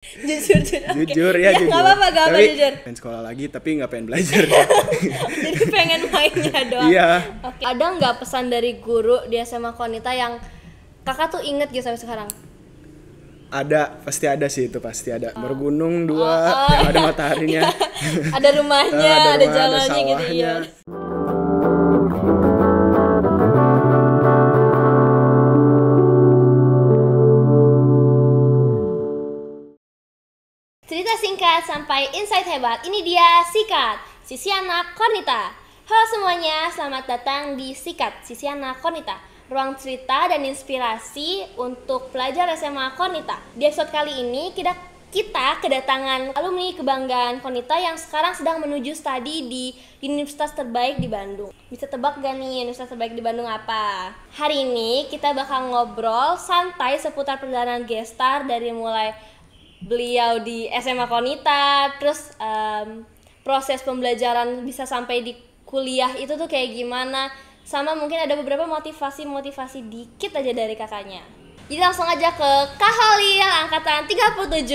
Jujur, oke. Jujur ya, Ya jujur. nggak apa-apa, nggak apa Tapi jujur. pengen sekolah lagi tapi nggak pengen belajar. Jadi pengen mainnya doang. Iya. Oke. Ada nggak pesan dari guru di SMA Konita yang kakak tuh inget gitu sampai sekarang? Ada, pasti ada sih, itu pasti ada. Bergunung dua, yang ada mataharinya. Ada rumahnya, Ada ada rumah, jalannya gitu sawahnya. iya. Cerita singkat sampai insight hebat. Ini dia Sikat, Sisi Anak Konita. Halo semuanya, selamat datang di Sikat, Sisi Anak Konita. Ruang cerita dan inspirasi untuk pelajar SMA Konita. Di episode kali ini kita kedatangan alumni kebanggaan Konita yang sekarang sedang menuju studi di universitas terbaik di Bandung. Bisa tebak gak nih universitas terbaik di Bandung apa? Hari ini kita bakal ngobrol santai seputar perjalanan gestar dari mulai beliau di SMA Konita, terus proses pembelajaran bisa sampai di kuliah itu tuh kayak gimana, sama mungkin ada beberapa motivasi dikit aja dari kakaknya. Jadi langsung aja ke Kak Holil angkatan 37.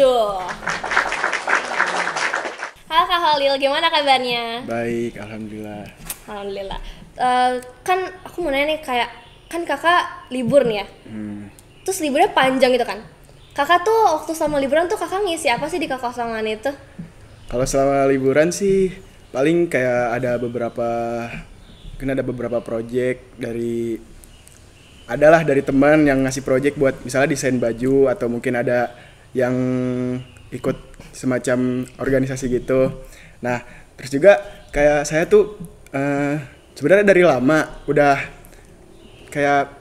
Halo Kak Holil, gimana kabarnya? Baik, alhamdulillah. Alhamdulillah. Kan aku mau nanya nih, kayak kan kakak libur nih ya, terus liburnya panjang gitu kan. Kakak tuh waktu selama liburan tuh kakak ngisi apa sih di kekosongan itu? Kalau selama liburan sih paling kayak ada beberapa project dari teman yang ngasih project buat misalnya desain baju, atau mungkin ada yang ikut semacam organisasi gitu. Nah, terus juga kayak saya tuh sebenarnya dari lama udah kayak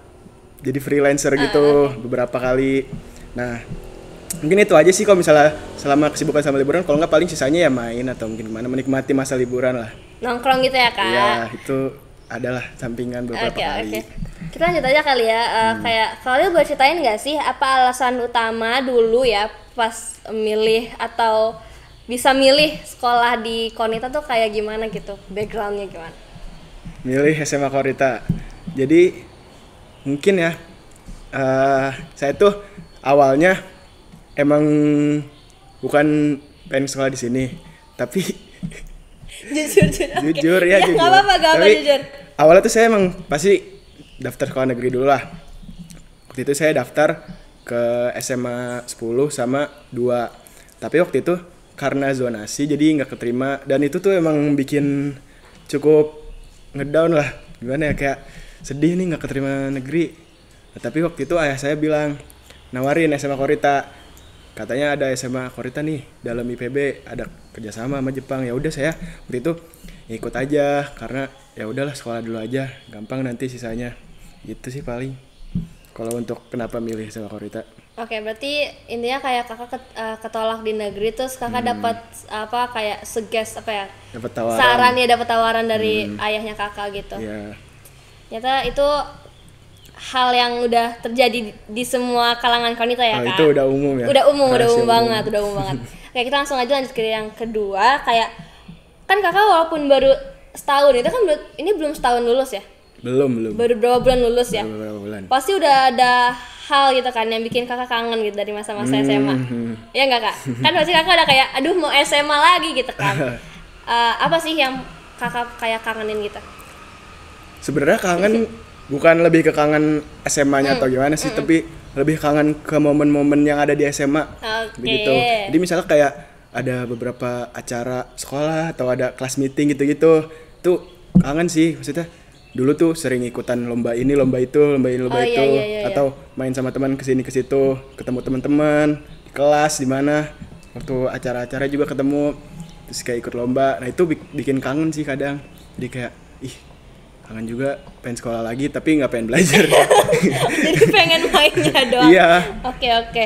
jadi freelancer gitu beberapa kali. Nah, mungkin itu aja sih kalau misalnya selama kesibukan sama liburan. Kalau nggak paling sisanya ya main atau mungkin kemana, menikmati masa liburan lah. Nongkrong gitu ya Kak? Iya, itu adalah sampingan beberapa kali. Oke. Kita lanjut aja kali ya. Kayak kalian boleh ceritain nggak sih apa alasan utama dulu ya pas milih atau bisa milih sekolah di Konita tuh kayak gimana gitu, backgroundnya gimana? Milih SMA Konita. Jadi mungkin ya saya tuh awalnya emang bukan pengen sekolah di sini, tapi Jujur. jujur ya, jujur. Nggak apa-apa, Tapi jujur. awalnya tuh saya emang pasti daftar sekolah negeri dulu lah. Waktu itu saya daftar ke SMA 10 sama 2. Tapi waktu itu karena zonasi jadi nggak keterima, dan itu tuh emang bikin cukup ngedown lah. Gimana ya, kayak sedih nih nggak keterima negeri. Nah, tapi waktu itu ayah saya bilang, nawarin SMA Konita. Katanya ada SMA Konita nih dalam IPB, ada kerjasama sama Jepang. Ya udah, saya waktu itu ikut aja karena ya udahlah sekolah dulu aja, gampang nanti sisanya. Gitu sih paling. Kalau untuk kenapa milih SMA Konita. Oke, berarti intinya kayak kakak ketolak di negeri, terus kakak dapat apa kayak Dapat tawaran. saran ya, dapat tawaran dari ayahnya kakak gitu. Ya. Ternyata itu hal yang udah terjadi di semua kalangan Konita ya, Kak? Itu udah umum ya. Udah umum Rahasia banget. Oke, kita langsung aja lanjut ke yang kedua. Kayak kan kakak walaupun baru setahun, itu kan ini belum setahun lulus ya? Belum. Baru berapa bulan lulus ya? Beberapa bulan. Pasti udah ada hal gitu kan yang bikin kakak kangen gitu dari masa-masa SMA. Iya nggak Kak? Kan pasti kakak udah kayak aduh mau SMA lagi gitu kan. Apa sih yang kakak kayak kangenin gitu? Sebenarnya kangen bukan lebih ke kangen SMA-nya atau gimana sih, tapi lebih kangen ke momen-momen yang ada di SMA. Oke. Begitu. Jadi misalnya kayak ada beberapa acara sekolah atau ada kelas meeting gitu-gitu. Tuh kangen sih, maksudnya dulu tuh sering ikutan lomba ini, lomba itu, Iya. atau main sama teman kesini ke situ, ketemu teman-teman di kelas di mana, waktu acara-acara juga ketemu, terus kayak ikut lomba. Nah itu bikin kangen sih kadang. Jadi kayak kangen juga pengen sekolah lagi tapi nggak pengen belajar. Jadi pengen mainnya doang. Iya. Oke.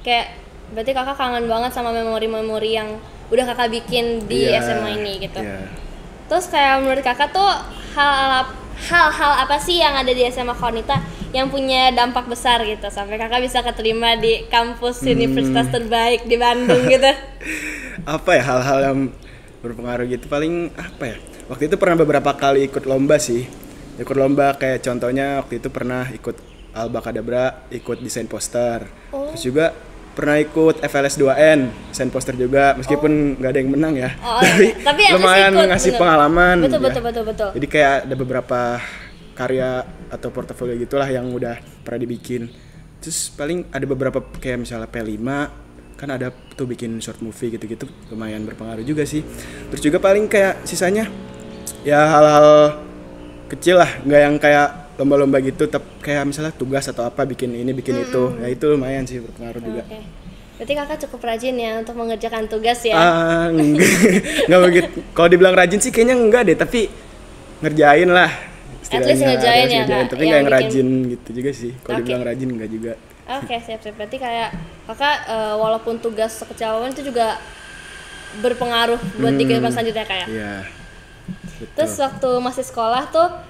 Kayak berarti kakak kangen banget sama memori-memori yang udah kakak bikin di Iya, SMA ini gitu. iya. Terus kayak menurut kakak tuh hal-hal apa sih yang ada di SMA Konita yang punya dampak besar gitu sampai kakak bisa keterima di kampus universitas terbaik di Bandung gitu? Apa ya hal-hal yang berpengaruh gitu, paling apa ya, waktu itu pernah beberapa kali ikut lomba sih, kayak contohnya waktu itu pernah ikut Alba Kadabra, ikut desain poster. Terus juga pernah ikut FLS 2N, desain poster juga, meskipun nggak ada yang menang ya. Oh, iya. Tapi at least lumayan ikut, ngasih bener. pengalaman. Betul, ya. betul. Jadi kayak ada beberapa karya atau portofolio gitulah yang udah pernah dibikin. Terus paling ada beberapa kayak misalnya P5, kan ada tuh bikin short movie gitu-gitu, lumayan berpengaruh juga sih. Terus juga paling kayak sisanya ya hal-hal kecil lah, nggak yang kayak lomba-lomba gitu, kayak misalnya tugas atau apa bikin ini bikin itu, ya itu lumayan sih berpengaruh juga. Oke. Berarti kakak cukup rajin ya untuk mengerjakan tugas ya? Nggak begitu. Kalau dibilang rajin sih kayaknya enggak deh, tapi ngerjain lah. At least ngerjain ya kak? Tapi nggak yang rajin gitu juga sih. Kalau dibilang rajin enggak juga. Oke, siap. Berarti kayak kakak walaupun tugas sekecil apapun itu juga berpengaruh buat di kehidupan selanjutnya kayak? Iya. Terus waktu masih sekolah tuh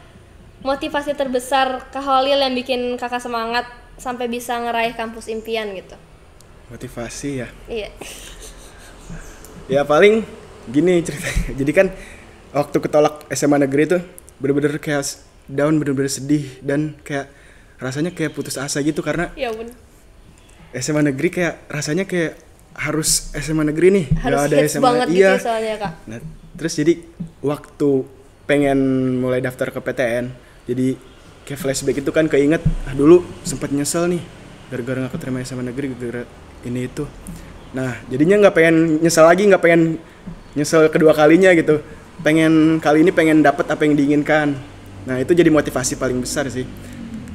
motivasi terbesar Kak Holil yang bikin kakak semangat sampai bisa ngeraih kampus impian gitu? Motivasi ya? Iya. Ya paling gini ceritanya. Jadi kan waktu ketolak SMA negeri tuh bener-bener kayak down, bener-bener sedih dan kayak rasanya kayak putus asa gitu karena Ya ampun. SMA negeri kayak rasanya kayak harus SMA negeri nih, Harus gak ada hits SMA. banget Iya. gitu soalnya kak. Nah, terus jadi waktu pengen mulai daftar ke PTN, jadi kayak flashback itu kan keinget, dulu sempat nyesel nih gara-gara gak keterima SMA negeri gara-gara ini itu. Nah jadinya nggak pengen nyesel lagi, nggak pengen nyesel kedua kalinya gitu, pengen kali ini pengen dapet apa yang diinginkan. Nah itu jadi motivasi paling besar sih,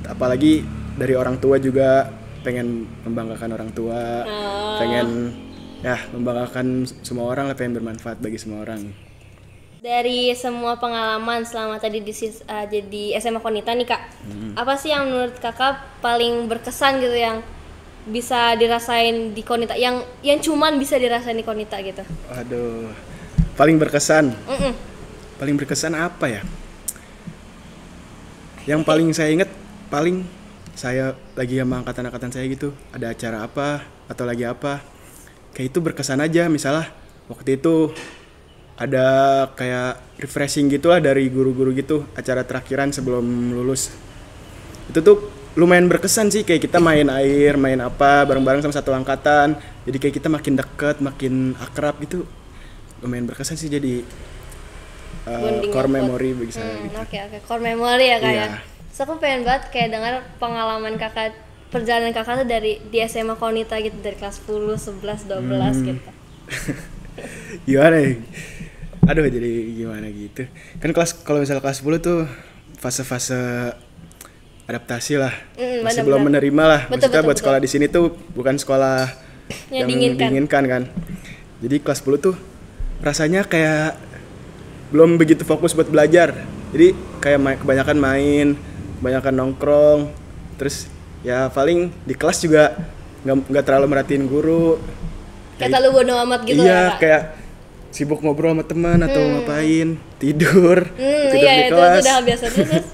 apalagi dari orang tua juga, pengen membanggakan orang tua, pengen ya membanggakan semua orang lah, pengen bermanfaat bagi semua orang. Dari semua pengalaman selama tadi jadi SMA Konita nih kak, apa sih yang menurut kakak paling berkesan gitu yang bisa dirasain di Konita, yang cuman bisa dirasain di Konita gitu? Aduh, paling berkesan. Paling berkesan apa ya? Yang paling saya inget, paling saya lagi sama angkatan-angkatan saya gitu, ada acara apa atau lagi apa, kayak itu berkesan aja. Misalnya waktu itu ada kayak refreshing gitu lah dari guru-guru gitu, acara terakhiran sebelum lulus. Itu tuh lumayan berkesan sih, kayak kita main air, main apa bareng-bareng sama satu angkatan. Jadi kayak kita makin deket, makin akrab gitu. Lumayan berkesan sih, jadi core memory bagi saya gitu. Oke, core memory ya kak ya. Iya. So aku pengen banget kayak dengar pengalaman kakak, perjalanan kakak tuh dari di SMA Konita gitu, dari kelas 10, 11, 12 gitu. Gimana ya? Aduh, jadi gimana gitu. Kan kalau misalnya kelas 10 tuh fase-fase adaptasi lah. Masih belum menerima lah. Maksudnya buat sekolah di sini tuh bukan sekolah yang diinginkan kan. Jadi kelas 10 tuh rasanya kayak belum begitu fokus buat belajar. Jadi kayak kebanyakan main, kebanyakan nongkrong. Terus ya paling di kelas juga nggak terlalu merhatiin guru. Kayak terlalu bodo amat gitu iya, ya kak? Kayak sibuk ngobrol sama teman atau ngapain, tidur iya, di kelas. Itu udah biasa terus.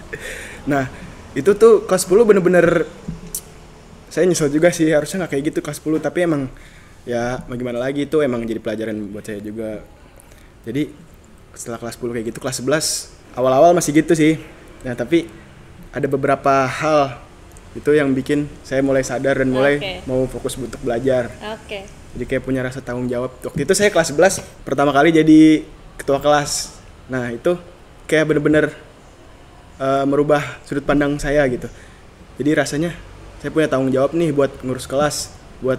Nah, itu tuh kelas 10 bener-bener saya nyesel juga sih, harusnya nggak kayak gitu kelas 10, tapi emang ya mau gimana lagi, itu emang jadi pelajaran buat saya juga. Jadi setelah kelas 10 kayak gitu, kelas 11 awal-awal masih gitu sih. Nah, tapi ada beberapa hal itu yang bikin saya mulai sadar dan mulai mau fokus untuk belajar. Jadi kayak punya rasa tanggung jawab. Waktu itu saya kelas 11 pertama kali jadi ketua kelas. Nah itu kayak bener-bener merubah sudut pandang saya gitu. Jadi rasanya saya punya tanggung jawab nih buat ngurus kelas, buat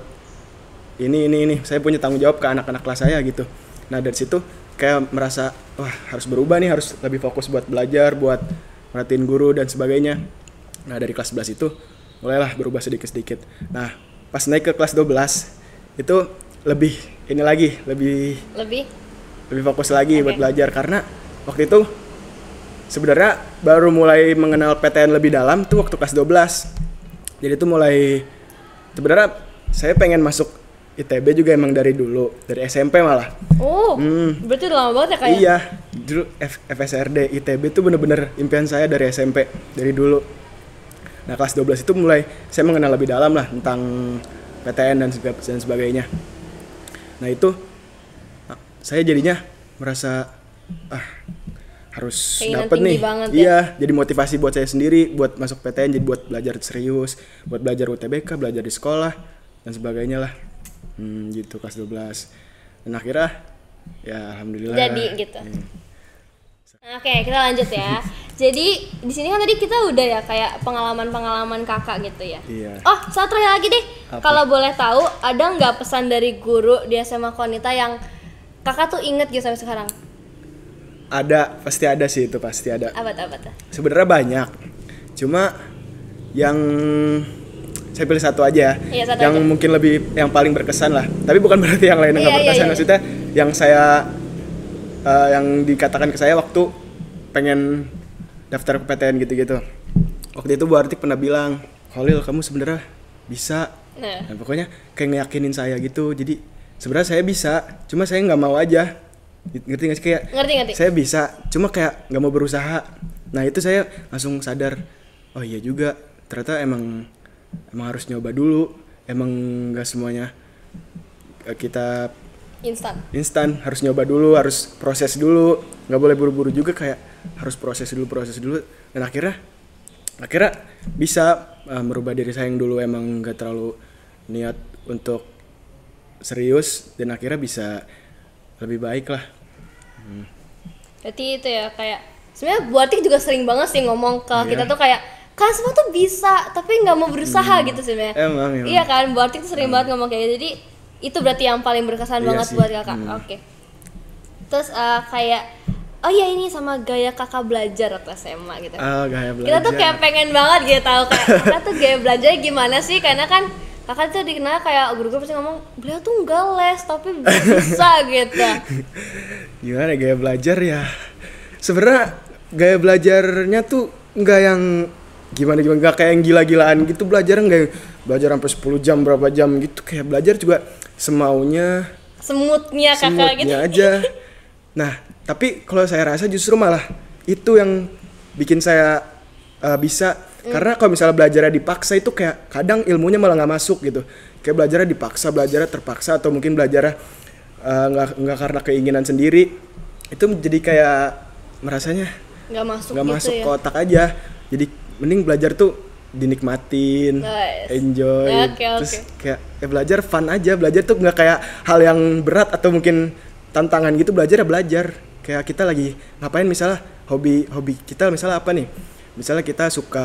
ini. Saya punya tanggung jawab ke anak-anak kelas saya gitu. Nah dari situ kayak merasa wah harus berubah nih, harus lebih fokus buat belajar, buat merhatiin guru dan sebagainya. Nah dari kelas 11 itu mulailah berubah sedikit-sedikit. Nah pas naik ke kelas 12 itu lebih fokus lagi buat belajar, karena waktu itu sebenarnya baru mulai mengenal PTN lebih dalam tuh waktu kelas 12. Jadi tuh mulai sebenarnya saya pengen masuk ITB juga emang dari dulu, dari SMP malah. Berarti udah lama banget ya kak? Iya, dulu FSRD ITB tuh bener-bener impian saya dari SMP, dari dulu. Nah kelas 12 itu mulai saya mengenal lebih dalam lah tentang PTN dan sebagainya. Nah itu saya jadinya merasa harus dapet nih. Iya, jadi motivasi buat saya sendiri buat masuk PTN, jadi buat belajar serius, buat belajar UTBK, belajar di sekolah dan sebagainya lah. Gitu kelas 12. Dan akhirnya ya alhamdulillah. Jadi gitu. Oke, kita lanjut ya. Jadi di sini kan tadi kita udah ya kayak pengalaman-pengalaman kakak gitu ya. Iya. Oh, satu terakhir lagi deh. Apa? Kalau boleh tahu, ada nggak pesan dari guru di SMA Konita yang kakak tuh inget gitu sampai sekarang? Ada, pasti ada sih itu, pasti ada. Apa tuh? Sebenarnya banyak. Cuma yang saya pilih satu aja, Iya, satu yang aja. mungkin yang paling berkesan lah. Tapi bukan berarti yang lain nggak Iya, berkesan. iya. Maksudnya yang saya yang dikatakan ke saya waktu pengen daftar ke PTN gitu-gitu. Waktu itu Bu Artik pernah bilang, Khalil kamu sebenarnya bisa. Nah, Nah, pokoknya kayak ngeyakinin saya gitu. Jadi sebenarnya saya bisa, cuma saya nggak mau aja. Ngerti nggak sih kayak? ngerti. Saya bisa, cuma kayak nggak mau berusaha. Nah itu saya langsung sadar, oh iya juga, ternyata emang harus nyoba dulu. Emang nggak semuanya kita instan, harus nyoba dulu, harus proses dulu, nggak boleh buru-buru juga, kayak harus proses dulu. Dan akhirnya bisa merubah diri saya yang dulu emang nggak terlalu niat untuk serius, dan akhirnya bisa lebih baik lah. Berarti itu ya kayak sebenarnya Bu Artik juga sering banget sih ngomong ke kita tuh kayak kan semua tuh bisa tapi nggak mau berusaha gitu sebenarnya. Emang. Iya kan, Bu Artik tuh sering banget ngomong kayak gitu. Jadi itu berarti yang paling berkesan Iya banget sih. buat kakak. Oke. Terus kayak oh iya ini sama gaya kakak belajar waktu SMA gitu. Gaya belajar. Kita tuh kayak pengen banget gitu tahu kayak kakak tuh gaya belajarnya gimana sih, karena kan kakak tuh dikenal kayak guru-guru pasti ngomong beliau tuh nggak les tapi bisa gitu. Gimana gaya belajar ya? Sebenarnya gaya belajarnya tuh nggak yang gimana nggak kayak yang gila-gilaan gitu, belajar nggak yang belajar sampai 10 jam berapa jam gitu, kayak belajar juga semaunya, Semutnya kakak gitu. aja. Nah tapi kalau saya rasa justru malah itu yang bikin saya bisa. Karena kalau misalnya belajarnya dipaksa itu kayak kadang ilmunya malah nggak masuk gitu, kayak belajarnya dipaksa, belajarnya terpaksa, atau mungkin belajarnya nggak karena keinginan sendiri, itu jadi kayak merasanya Nggak masuk nggak gitu masuk ya. ke otak aja. Jadi mending belajar tuh dinikmatin, Nice. enjoy. Oke. Terus kayak belajar fun aja, belajar tuh nggak kayak hal yang berat atau mungkin tantangan gitu. Belajar ya belajar, kayak kita lagi ngapain, misalnya hobi kita misalnya apa nih, misalnya kita suka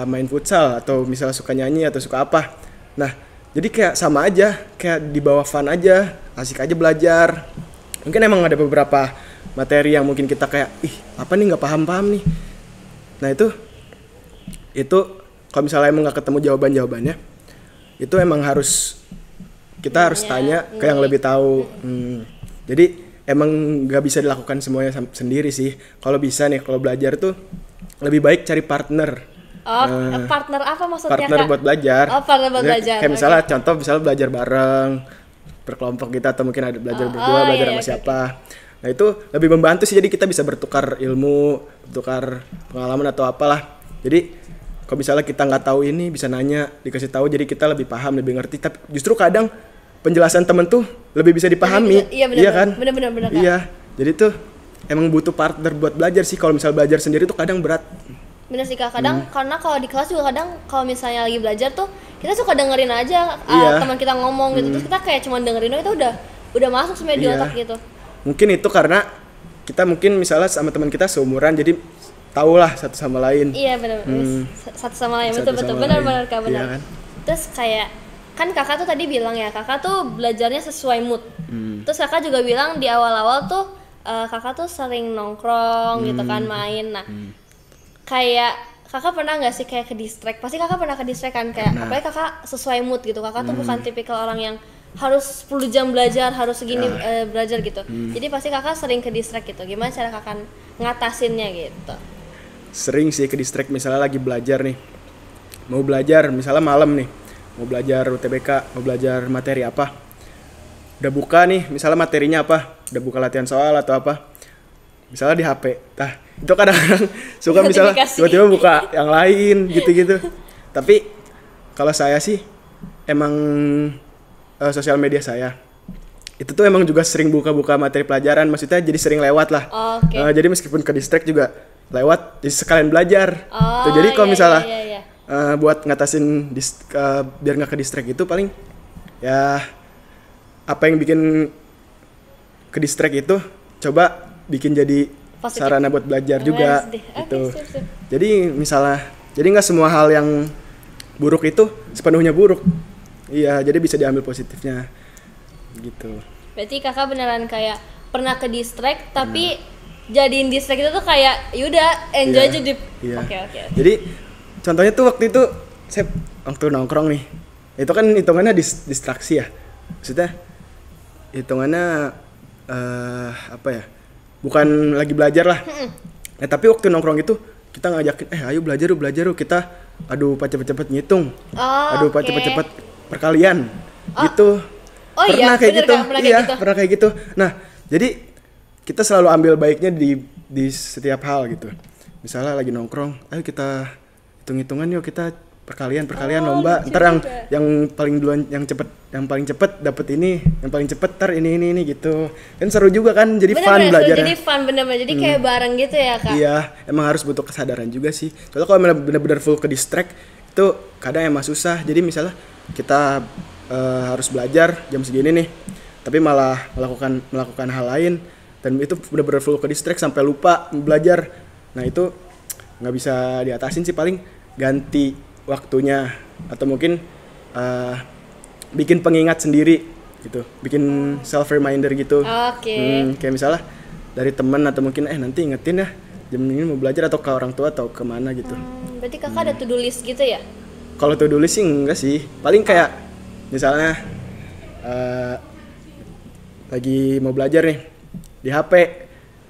main futsal, atau misalnya suka nyanyi atau suka apa. Nah jadi kayak sama aja, kayak di bawah fun aja, asik aja belajar. Mungkin emang ada beberapa materi yang mungkin kita kayak apa nih nggak paham nih. Nah itu kalau misalnya emang nggak ketemu jawabannya, itu emang kita harus tanya ke yang lebih tahu. Jadi emang nggak bisa dilakukan semuanya sendiri sih. Kalau bisa nih, kalau belajar tuh lebih baik cari partner. Partner apa maksudnya Partner kak? buat belajar. Oh, partner buat belajar. Kayak misalnya contoh, misalnya belajar bareng berkelompok kita, atau mungkin ada belajar berdua, belajar sama siapa. Nah itu lebih membantu sih, jadi kita bisa bertukar ilmu, bertukar pengalaman atau apalah. Jadi kalau misalnya kita nggak tahu ini, bisa nanya, dikasih tahu, jadi kita lebih paham, lebih ngerti. Tapi justru kadang penjelasan temen tuh lebih bisa dipahami. Iya kan? Bener kak. Iya, jadi tuh emang butuh partner buat belajar sih. Kalau misalnya belajar sendiri tuh kadang berat. Bener sih kak, kadang karena kalau di kelas juga kadang kalau misalnya lagi belajar tuh kita suka dengerin aja teman kita ngomong gitu, terus kita kayak cuma dengerin itu udah masuk sebenarnya di otak gitu. Mungkin itu karena kita mungkin misalnya sama teman kita seumuran, jadi tahulah satu sama lain. Iya benar. Satu sama lain, betul benar kak, benar. Iya kan? Terus kayak kan kakak tuh tadi bilang ya, kakak tuh belajarnya sesuai mood. Terus kakak juga bilang di awal-awal tuh kakak tuh sering nongkrong gitu kan, main. Nah kayak kakak pernah nggak sih kayak ke distract? Pasti kakak pernah ke distract kan, kayak apalagi kakak sesuai mood gitu. Kakak tuh bukan tipikal orang yang harus 10 jam belajar, harus segini belajar gitu. Jadi pasti kakak sering ke distract gitu. Gimana cara kakak ngatasinnya gitu? Sering sih ke distract, misalnya lagi belajar nih, mau belajar misalnya malam nih, mau belajar UTBK, mau belajar materi apa, udah buka nih misalnya materinya apa, udah buka latihan soal atau apa, misalnya di HP. Nah itu kadang-kadang suka misalnya tiba-tiba buka yang lain gitu-gitu. Tapi kalau saya sih emang sosial media saya itu tuh emang juga sering buka-buka materi pelajaran, maksudnya jadi sering lewat lah. Okay. Jadi meskipun ke distract juga lewat, jadi sekalian belajar. Tuh, jadi kalau misalnya buat ngatasin biar nggak ke distract itu paling ya apa yang bikin ke distract itu coba bikin jadi Positif. sarana buat belajar juga gitu. Oke, sip. Jadi misalnya jadi nggak semua hal yang buruk itu sepenuhnya buruk. Iya, jadi bisa diambil positifnya gitu. Berarti kakak beneran kayak pernah ke distract tapi jadiin distract itu tuh kayak yaudah enjoy Iya, aja di. iya. Oke. Jadi contohnya tuh waktu itu saya waktu nongkrong nih, itu kan hitungannya distraksi ya, maksudnya hitungannya apa ya, bukan lagi belajar lah. Tapi waktu nongkrong itu kita ngajakin, ayo belajar yuk kita adu cepet-cepet ngitung, adu Oke. cepet-cepet perkalian, gitu. Oh Pernah iya, kayak bener gitu, kan? Pernah iya kayak gitu. pernah kayak gitu. Nah jadi kita selalu ambil baiknya di setiap hal gitu. Misalnya lagi nongkrong, ayo kita hitung-hitungan yuk kita perkalian lomba. lucu Ntar juga. yang paling duluan yang paling cepet dapet ini, yang paling cepet ntar ini gitu. Kan seru juga kan, jadi fun Bener-bener belajarnya. jadi fun bener-bener. Jadi kayak bareng gitu ya kak. Iya, emang harus butuh kesadaran juga sih. Soalnya kalau benar-benar full ke distract itu kadang emang susah. Jadi misalnya kita harus belajar jam segini nih, tapi malah melakukan hal lain dan itu benar-benar full ke distract sampai lupa belajar. Nah itu nggak bisa diatasin sih, paling ganti waktunya atau mungkin bikin pengingat sendiri gitu, bikin self reminder gitu. Oke. Kayak misalnya dari teman atau mungkin nanti ingetin ya jam ini mau belajar, atau ke orang tua atau kemana gitu. Berarti kakak ada to do list gitu ya? Kalau to do list sih enggak sih, paling kayak misalnya lagi mau belajar nih di HP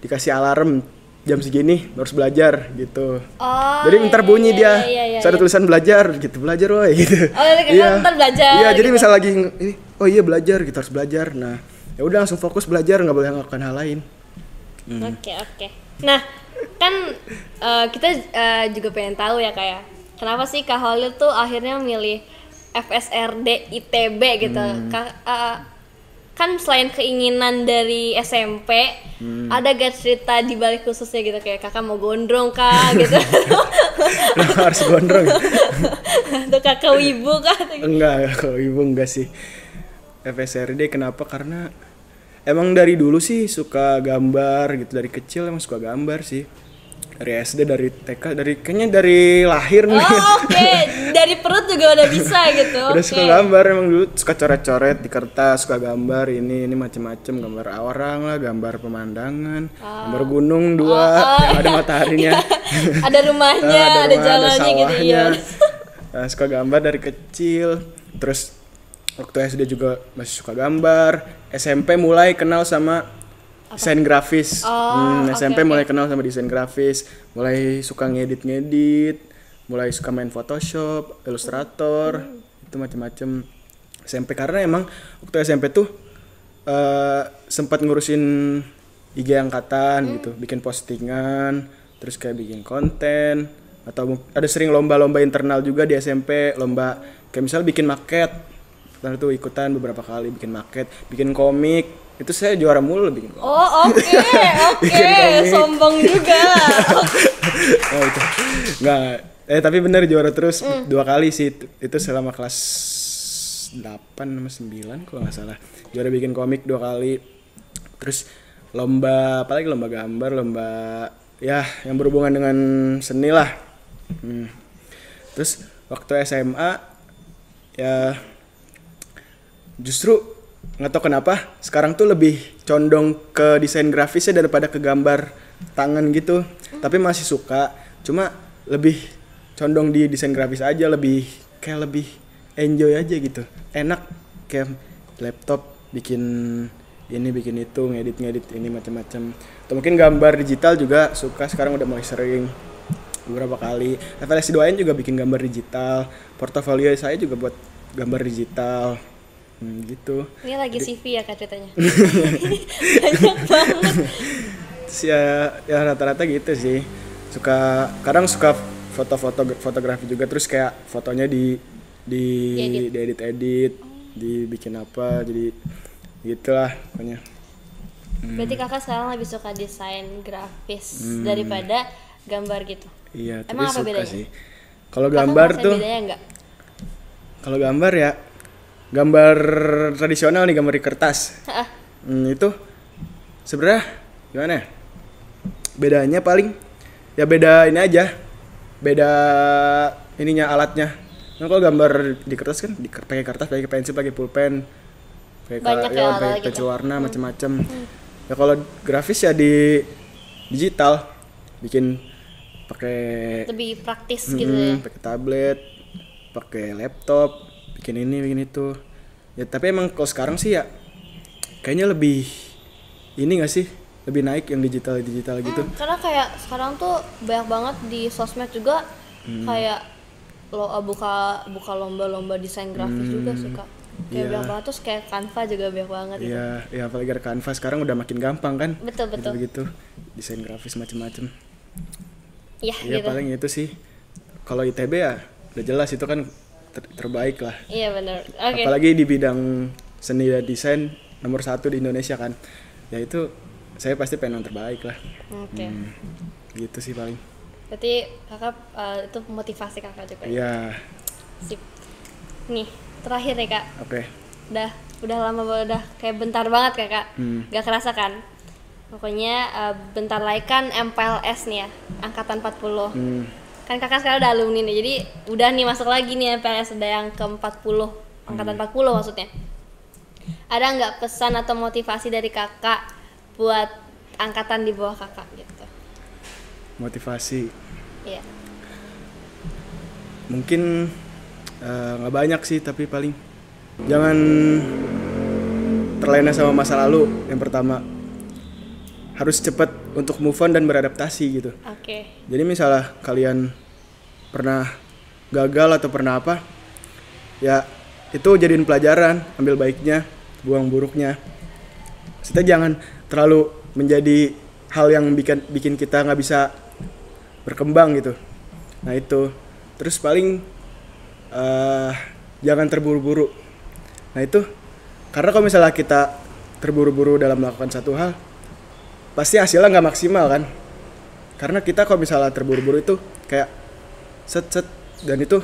dikasih alarm jam segini harus belajar gitu. Oh, Jadi ntar bunyi dia, iya, ada tulisan belajar gitu, belajar woy gitu. Oh, jadi kakak ntar belajar Iya, jadi gitu. misal lagi ini, oh iya belajar, kita harus belajar. Nah, ya udah langsung fokus belajar, nggak boleh melakukan hal lain. Oke. Nah, kan kita juga pengen tahu ya kayak kenapa sih Kak Holil tuh akhirnya milih FSRD ITB gitu. Kan selain keinginan dari SMP, ada gak cerita di balik khususnya gitu kayak kakak mau gondrong kah gitu? Kenapa harus gondrong? Atau kakak wibu kah? Enggak, kalau ibu enggak sih. FSRD kenapa? Karena emang dari dulu sih suka gambar gitu, dari kecil emang suka gambar sih. Dari SD, dari TK, kayaknya dari lahir nih. Oh oke, dari perut juga udah bisa gitu. Udah Oke. suka gambar, emang dulu suka coret-coret di kertas, suka gambar ini macem-macem, gambar orang lah, gambar pemandangan, gambar gunung yang ada mataharinya. Ada rumahnya, ada rumah, jalannya gitu ya. Nah, suka gambar dari kecil. Terus waktu SD juga masih suka gambar. SMP mulai kenal sama desain grafis. SMP mulai kenal sama desain grafis, mulai suka ngedit, mulai suka main Photoshop, Illustrator, itu macam-macam. SMP karena emang waktu SMP tuh sempat ngurusin IG angkatan gitu, bikin postingan, terus kayak bikin konten, atau ada sering lomba-lomba internal juga di SMP, lomba kayak misal bikin maket. Lalu tuh ikutan beberapa kali bikin maket, bikin komik. Itu saya juara mulu bikin komik. Oh oke, Bikin komik. sombong juga. Oh itu nggak, tapi bener juara terus 2 kali sih itu selama kelas 8 sama 9 kalau nggak salah, juara bikin komik 2 kali. Terus lomba, apalagi lomba gambar, lomba ya yang berhubungan dengan seni lah. Terus waktu SMA ya justru nggak tahu kenapa sekarang tuh lebih condong ke desain grafisnya daripada ke gambar tangan gitu. Tapi masih suka, cuma lebih condong di desain grafis aja, lebih enjoy aja gitu, enak kayak laptop bikin ini bikin itu, ngedit ini macam-macam. Atau mungkin gambar digital juga suka, sekarang udah mulai sering beberapa kali. FLS 2N juga bikin gambar digital, portofolio saya juga buat gambar digital. Gitu. Ini lagi CV ya kak ceritanya. Banyak banget. Terus ya rata-rata gitu sih. Kadang suka fotografi juga, terus kayak fotonya di edit, dibikin apa, jadi gitulah pokoknya. Berarti kakak sekarang lebih suka desain grafis daripada gambar gitu. Iya, tapi Emang apa suka bedanya? sih. Kalau Kakak gambar ngerasain tuh, bedanya nggak? kalau gambar ya, gambar tradisional nih, gambar di kertas. Heeh. Itu sebenarnya gimana ya? Bedanya paling ya beda ini aja. Beda ininya, alatnya. Nah, kalau gambar di kertas kan pakai kertas, pakai pensil, pakai pulpen, pakai Banyak ya alat pakai gitu. pensil warna macam-macam. Ya kalau grafis ya di digital, bikin pakai Lebih praktis gitu ya. pakai tablet, pakai laptop, bikin ini, bikin itu. Ya tapi emang kalau sekarang sih ya kayaknya lebih ini nggak sih? Lebih naik yang digital gitu. Karena kayak sekarang tuh banyak banget di sosmed juga kayak lo buka lomba-lomba desain grafis juga sih kak. Kayak Iya. banyak banget, terus kayak Canva juga banyak banget gitu. Iya, ya apalagi ada Canva sekarang udah makin gampang kan? Betul. Gitu, desain grafis macem-macem. Iya Iya gitu. paling itu sih. Kalau ITB ya udah jelas itu kan terbaik lah. Iya benar. Oke. Apalagi di bidang seni dan desain nomor 1 di Indonesia kan. Ya itu saya pasti pengen yang terbaik lah. Oke. Gitu sih paling. Berarti kakak itu motivasi kakak juga. Ya? Iya, Sip. Nih terakhir nih kak. oke. Udah lama banget, udah kayak bentar banget kakak. Gak kerasa kan? Pokoknya bentar lagi kan MPLS nih ya, angkatan 40. Kan kakak sekarang udah alumni nih, jadi udah nih masuk lagi nih MPLS, udah yang ke-40, angkatan 40 maksudnya. Ada nggak pesan atau motivasi dari kakak buat angkatan di bawah kakak gitu? Motivasi. Iya. Mungkin nggak banyak sih, tapi paling jangan terlena sama masa lalu. Yang pertama, harus cepat untuk move on dan beradaptasi gitu. Oke. Jadi misalnya kalian pernah gagal atau pernah apa, ya itu jadiin pelajaran, ambil baiknya, buang buruknya. Kita jangan terlalu menjadi hal yang bikin kita nggak bisa berkembang gitu. Nah itu, terus paling jangan terburu-buru. Nah itu, karena kalau misalnya kita terburu-buru dalam melakukan satu hal, pasti hasilnya nggak maksimal kan. Karena kita kalau misalnya terburu-buru itu kayak set dan itu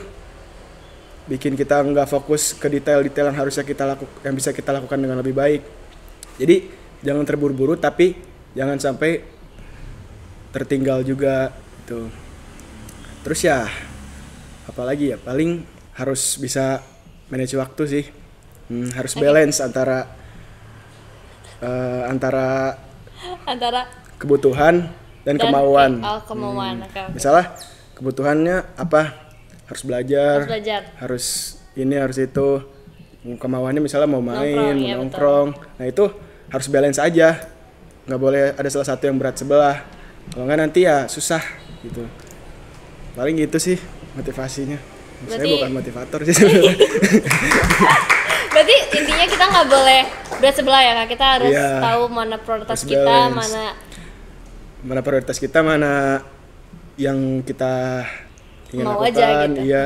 bikin kita nggak fokus ke detail-detail yang harusnya yang bisa kita lakukan dengan lebih baik. Jadi jangan terburu-buru, tapi jangan sampai tertinggal juga gitu. Terus ya apalagi ya, paling harus bisa manage waktu sih. Harus balance antara Antara kebutuhan dan kemauan. Kemauan. Oke. Misalnya kebutuhannya apa? Harus belajar. Harus ini, harus itu. Kemauannya misalnya mau main, mau nongkrong. Nah itu harus balance aja. Nggak boleh ada salah satu yang berat sebelah. Kalau nggak nanti ya susah gitu. Paling gitu sih motivasinya. Saya bukan motivator sih sebenarnya. Berarti intinya kita nggak boleh berat sebelah ya kak. Kita harus Iya, tahu mana prioritas harus kita, balance. mana Prioritas kita, mana yang kita ingin mau lakukan. aja gitu. Iya.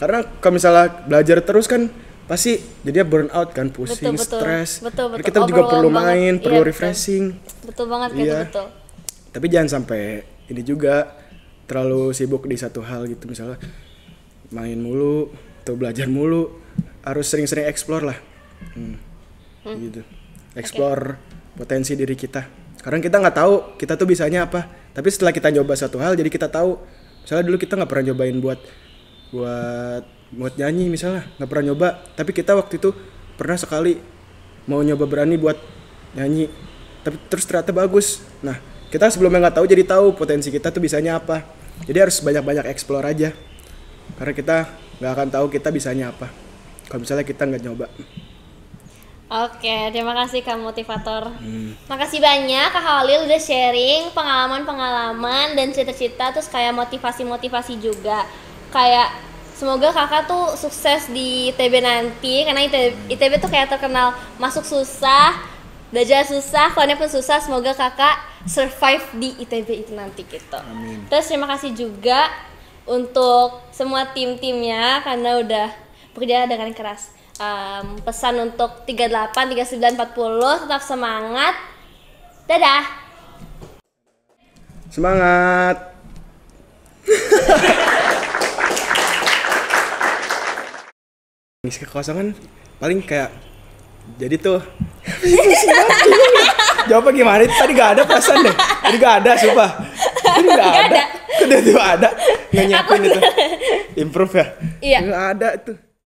Karena kalau misalnya belajar terus kan pasti jadinya burn out kan, pusing, stres. Betul. Kita juga perlu Overwhelmed main, banget. perlu Iya, refreshing. Betul banget gitu, Iya. betul. Tapi jangan sampai ini juga terlalu sibuk di satu hal gitu, misalnya main mulu atau belajar mulu. Harus sering-sering explore lah. Gitu. Explore potensi diri kita. Karena kita nggak tahu kita tuh bisanya apa. Tapi setelah kita nyoba satu hal, jadi kita tahu. Misalnya dulu kita nggak pernah nyobain buat nyanyi misalnya, nggak pernah nyoba. Tapi kita waktu itu pernah sekali mau nyoba berani buat nyanyi. Tapi terus ternyata bagus. Nah, kita sebelumnya nggak tahu, jadi tahu potensi kita tuh bisanya apa. Jadi harus banyak-banyak explore aja. Karena kita nggak akan tahu kita bisanya apa kalau misalnya kita nggak nyoba. Oke, terima kasih Kak Motivator. Makasih banyak Kak Halil udah sharing pengalaman-pengalaman dan cita-cita, terus kayak motivasi-motivasi juga. Kayak semoga kakak tuh sukses di ITB nanti, karena ITB tuh kayak terkenal masuk susah, belajar susah, keluarnya pun susah. Semoga kakak survive di ITB itu nanti gitu. Amin. Terus terima kasih juga untuk semua tim-timnya karena udah bekerja dengan keras. Pesan untuk 38, 39, 40 tetap semangat. Dadah. Semangat. ngisi kekosongan paling kayak jadi tuh jawabnya gimana? Tadi gak ada perasaan deh. Tadi gak ada, sumpah. Tadi gak ada. Udah tuh ada. Nggak nyiapin itu. Improve ya? Iya. Gak ada tuh.